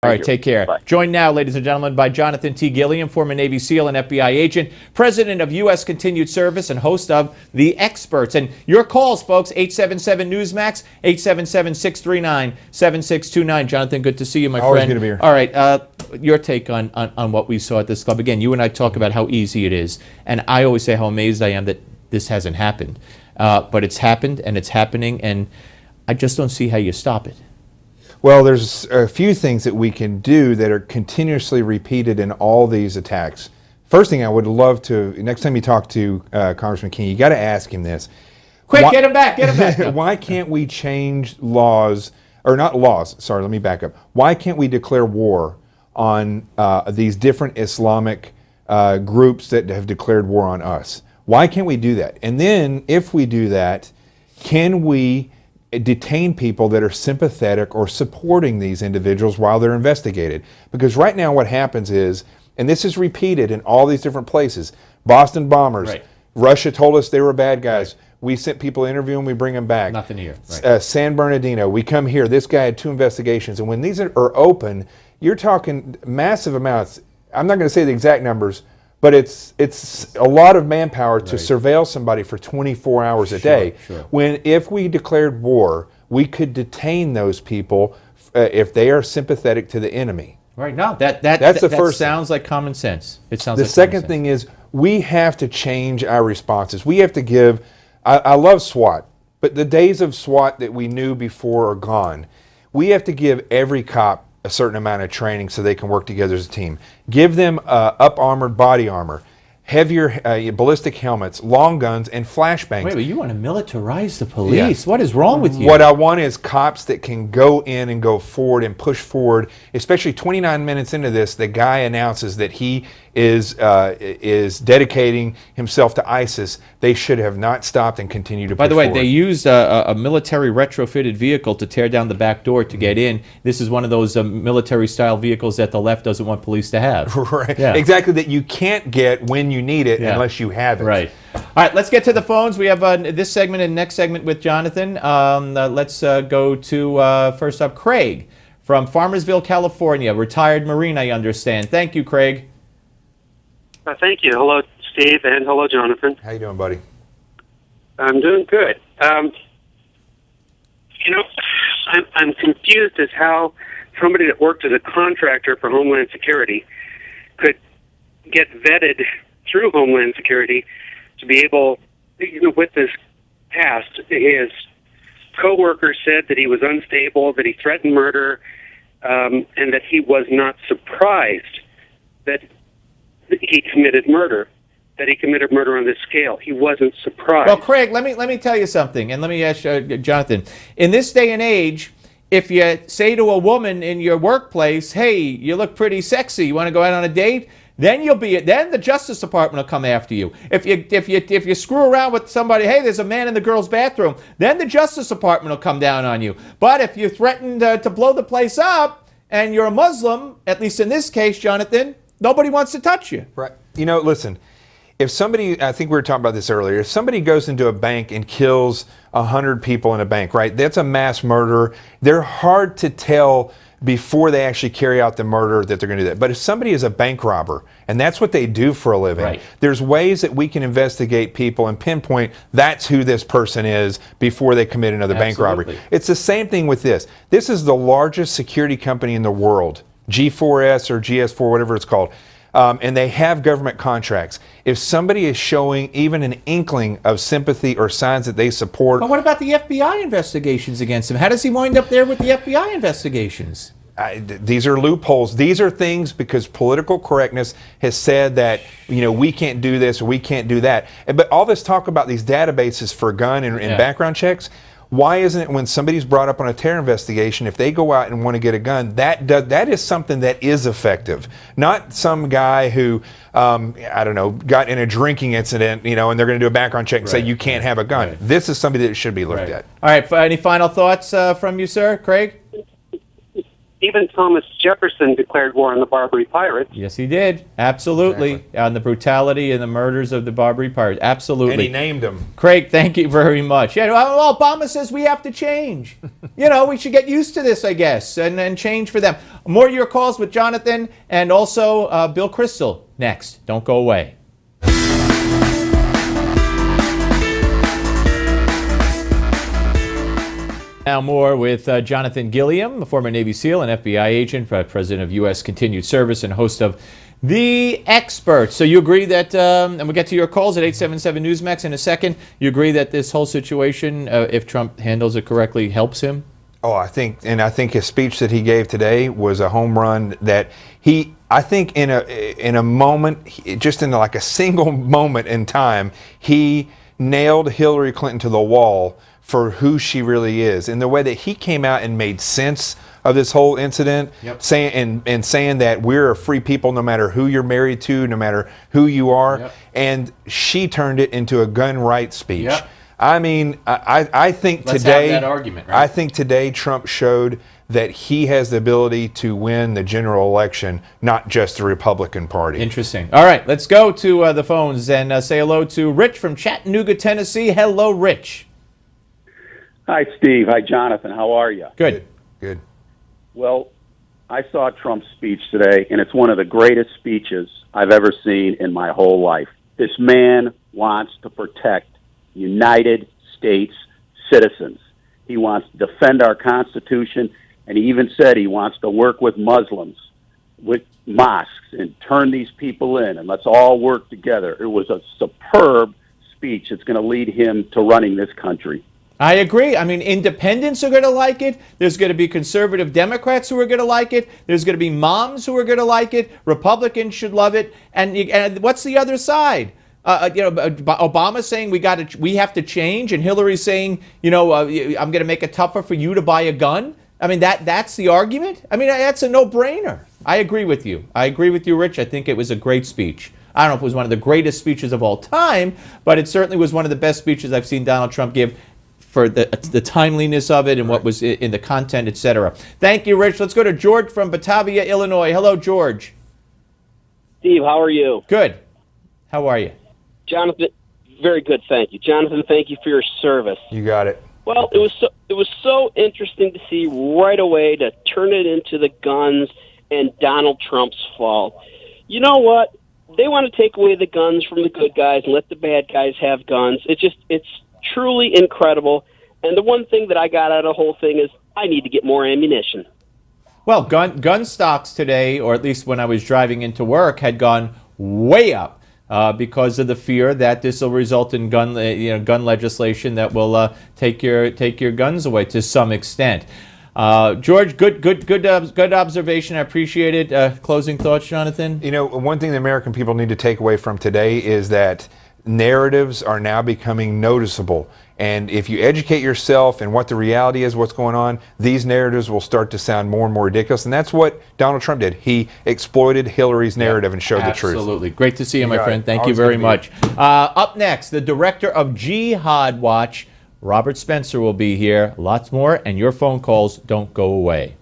All Thank right, you. take care. Bye. Joined now, ladies and gentlemen, by Jonathan T. Gilliam, former Navy SEAL and FBI agent, president of U.S. Continued Service, and host of The Experts. And your calls, folks, 877-NEWSMAX, 877-639-7629. Jonathan, good to see you, my Always friend. good to be here. All right, your take on what we saw at this club. Again, you and I talk about how easy it is, and I always say how amazed I am that this hasn't happened. But it's happened, and it's happening, and I just don't see how you stop it. Well, there's a few things that we can do that are continuously repeated in all these attacks. First thing I would love to, next time you talk to Congressman King, you got to ask him this. Quick, get him back, get him back. Why can't we change laws, or not laws, sorry, let me back up. Why can't we declare war on these different Islamic groups that have declared war on us? Why can't we do that? And then, if we do that, can we detain people that are sympathetic or supporting these individuals while they're investigated? Because right now what happens is, and this is repeated in all these different places, Boston bombers, Right. Russia told us they were bad guys. Right. We sent people to interview them, we bring them back. Nothing here. Right. San Bernardino, we come here, this guy had 2 investigations, and when these are open, you're talking massive amounts. I'm not going to say the exact numbers, but it's a lot of manpower to surveil somebody for 24 hours a day. Sure. When if we declared war, we could detain those people if they are sympathetic to the enemy. Right. No, that's the first. Sounds like common sense. It sounds. The like second thing is we have to change our responses. We have to give. I love SWAT, but the days of SWAT that we knew before are gone. We have to give every cop a certain amount of training so they can work together as a team. Give them up-armored body armor, heavier ballistic helmets, long guns, and flashbangs. Wait, but you want to militarize the police? Yeah. What is wrong with you? What I want is cops that can go in and go forward and push forward. Especially 29 minutes into this, the guy announces that he is dedicating himself to ISIS. They should have not stopped and continued to push forward. By the way, they used a military retrofitted vehicle to tear down the back door to get in. This is one of those military-style vehicles that the left doesn't want police to have. Right. Yeah. Exactly, that you can't get when you need it unless you have it. Right. All right, let's get to the phones. We have this segment and next segment with Jonathan. Let's go to, first up, Craig from Farmersville, California. Retired Marine, I understand. Thank you, Craig. Thank you. Hello, Steve, and hello, Jonathan. How you doing, buddy? I'm doing good. I'm confused as how somebody that worked as a contractor for Homeland Security could get vetted through Homeland Security to be able, with this past. His coworker said that he was unstable, that he threatened murder, and that he was not surprised that he committed murder. That he committed murder on this scale. He wasn't surprised. Well, Craig, let me tell you something, and let me ask Jonathan. In this day and age, if you say to a woman in your workplace, "Hey, you look pretty sexy. You want to go out on a date?" Then then the Justice Department will come after you. If you screw around with somebody, "Hey, there's a man in the girls' bathroom," then the Justice Department will come down on you. But if you threaten to blow the place up and you're a Muslim, at least in this case, Jonathan, nobody wants to touch you. Right. Listen, if somebody, I think we were talking about this earlier, if somebody goes into a bank and kills 100 people in a bank, right, that's a mass murder. They're hard to tell before they actually carry out the murder that they're going to do that. But if somebody is a bank robber, and that's what they do for a living, right, there's ways that we can investigate people and pinpoint that's who this person is before they commit another bank robbery. It's the same thing with this. This is the largest security company in the world, G4S or GS4, whatever it's called. And they have government contracts. If somebody is showing even an inkling of sympathy or signs that they support... But what about the FBI investigations against him? How does he wind up there with the FBI investigations? These are loopholes. These are things because political correctness has said that, we can't do this or we can't do that. But all this talk about these databases for gun and background checks... Why isn't it when somebody's brought up on a terror investigation, if they go out and want to get a gun, that is something that is effective. Not some guy who, got in a drinking incident, and they're going to do a background check and say you can't have a gun. Right. This is somebody that should be looked at. All right, any final thoughts from you, sir, Craig? even Thomas Jefferson declared war on the Barbary pirates. Yes, he did. Absolutely. Exactly. On the brutality and the murders of the Barbary pirates. Absolutely. And he named them. Craig, thank you very much. Yeah, well, Obama says we have to change. We should get used to this, I guess, and change for them. More of your calls with Jonathan and also Bill Crystal next. Don't go away. Now more with Jonathan Gilliam, a former Navy SEAL and FBI agent, president of U.S. Continued Service, and host of The Expert. So you agree that, and we'll get to your calls at 877 Newsmax in a second, you agree that this whole situation, if Trump handles it correctly, helps him? Oh, I think his speech that he gave today was a home run. That I think in a moment, just in like a single moment in time, he nailed Hillary Clinton to the wall for who she really is, and the way that he came out and made sense of this whole incident, saying that we're a free people no matter who you're married to, no matter who you are, and she turned it into a gun rights speech. Yep. I mean, I think Let's today, have that argument, right? I think today Trump showed that he has the ability to win the general election, not just the Republican Party. Interesting. All right, let's go to the phones and say hello to Rich from Chattanooga, Tennessee. Hello, Rich. Hi, Steve. Hi, Jonathan. How are you? Good. Good. Well, I saw Trump's speech today, and it's one of the greatest speeches I've ever seen in my whole life. This man wants to protect United States citizens. He wants to defend our Constitution, and he even said he wants to work with Muslims, with mosques, and turn these people in, and let's all work together. It was a superb speech. It's going to lead him to running this country. I agree. I mean, independents are going to like it. There's going to be conservative Democrats who are going to like it. There's going to be moms who are going to like it. Republicans should love it. And what's the other side? Obama saying we have to change, and Hillary saying, I'm going to make it tougher for you to buy a gun. I mean, that's the argument. I mean, that's a no-brainer. I agree with you. I agree with you, Rich. I think it was a great speech. I don't know if it was one of the greatest speeches of all time, but it certainly was one of the best speeches I've seen Donald Trump give, for the timeliness of it and what was in the content, etc. Thank you, Rich. Let's go to George from Batavia, Illinois. Hello, George. Steve, how are you? Good. How are you? Jonathan, very good, thank you. Jonathan, thank you for your service. You got it. Well, it was so interesting to see right away to turn it into the guns and Donald Trump's fault. You know what? They want to take away the guns from the good guys and let the bad guys have guns. It's truly incredible. And the one thing that I got out of the whole thing is I need to get more ammunition. Well, gun stocks today, or at least when I was driving into work, had gone way up because of the fear that this will result in gun legislation that will take your guns away to some extent. George, good observation. I appreciate it. Closing thoughts, Jonathan? One thing the American people need to take away from today is that narratives are now becoming noticeable. And if you educate yourself and what the reality is, what's going on, these narratives will start to sound more and more ridiculous. And that's what Donald Trump did. He exploited Hillary's narrative and showed the truth. Absolutely. Great to see you, my friend. Thank you Always very good to much. Up next, the director of Jihad Watch, Robert Spencer, will be here. Lots more, and your phone calls don't go away.